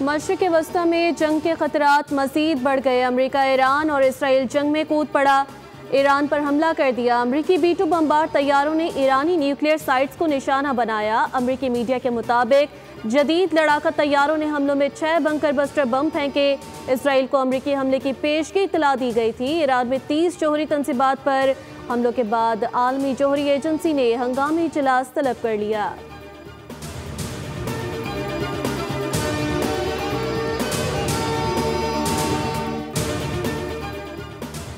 मशरिक़ वस्ता में जंग के खतरात मज़ीद बढ़ गए। अमेरिका, ईरान और इसराइल जंग में कूद पड़ा। ईरान पर हमला कर दिया। अमेरिकी B-2 बमबार तैयारों ने ईरानी न्यूक्लियर साइट्स को निशाना बनाया। अमेरिकी मीडिया के मुताबिक जदीद लड़ाका तैयारों ने हमलों में 6 बंकर बस्टर बम फेंके। इसराइल को अमेरिकी हमले की पेशगी इतला दी गई थी। ईरान में 30 जौहरी तंसीबात पर हमलों के बाद आलमी जौहरी एजेंसी ने हंगामी इजलास तलब कर लिया।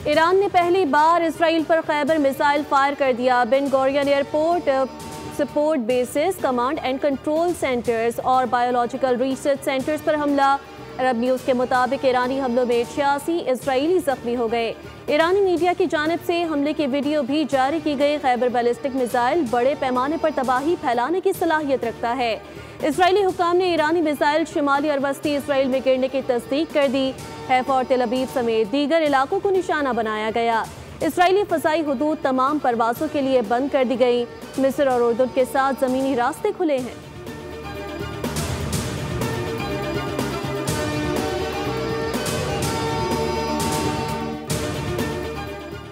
ईरान ने पहली बार इसराइल पर खैबर मिसाइल फायर कर दिया। Ben Gurion airport, support bases, command and control centres और बायोलॉजिकल रिसर्च सेंटर्स पर हमला। अरब न्यूज़ के मुताबिक ईरानी हमलों में 86 इसराइली जख्मी हो गए। ईरानी मीडिया की जानिब से हमले की वीडियो भी जारी की गई। खैबर बैलिस्टिक मिसाइल बड़े पैमाने पर तबाही फैलाने की सलाहियत रखता है। इसराइली हुक्काम ने ईरानी मिसाइल शिमाली और वस्ती इसराइल में गिरने की तस्दीक कर दी। हैफा और तेल अवीव समेत दीगर इलाकों को निशाना बनाया गया। इसराइली फ़ज़ाई हुदूद तमाम परवाज़ों के लिए बंद कर दी गई। मिस्र और उर्दुन के साथ ज़मीनी रास्ते खुले हैं।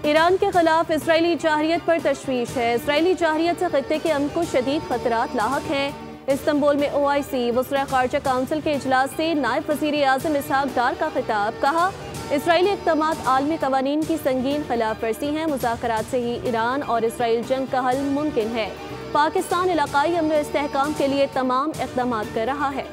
ईरान के खिलाफ इसराइली जाहरियत पर तशवीश है। इसराइली जाहरियत से खित्ते के अमन को शदीद खतरात लाहक हैं। इस्तांबुल में OIC वज़रा ख़ारजा काउंसिल के इजलास से नायब वज़ीर आज़म इसहाक डार का खिताब। कहा, इसराइली इक़दामात आलमी क़वानीन की संगीन खिलाफ वर्जी हैं। मुज़ाकरात से ही ईरान और इसराइल जंग का हल मुमकिन है। पाकिस्तान इलाक़ाई अमन व इस्तेहकाम के लिए तमाम इक़दामात कर रहा है।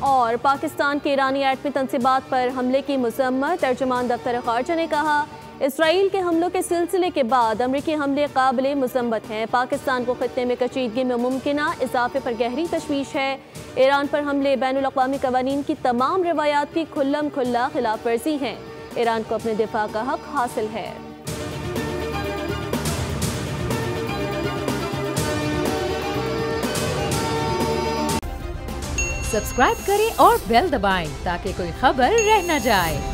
और पाकिस्तान के ईरानी एटमी तंसीबात पर हमले की मज़म्मत। तर्जुमान दफ्तर ख़ारजा ने कहा, इसराइल के हमलों के सिलसिले के बाद अमरीकी हमले काबिल मज़म्मत हैं। पाकिस्तान को खित्ते में कशीदगी में मुमकिना इजाफे पर गहरी तशवीश है। ईरान पर हमले बैनुल अक़वामी क़वानीन की तमाम रिवायात की खुल्लम खुल्ला खिलाफ वर्जी हैं। ईरान को अपने दिफा का हक हासिल है। सब्सक्राइब करें और बेल दबाएं ताकि कोई खबर रह न जाए।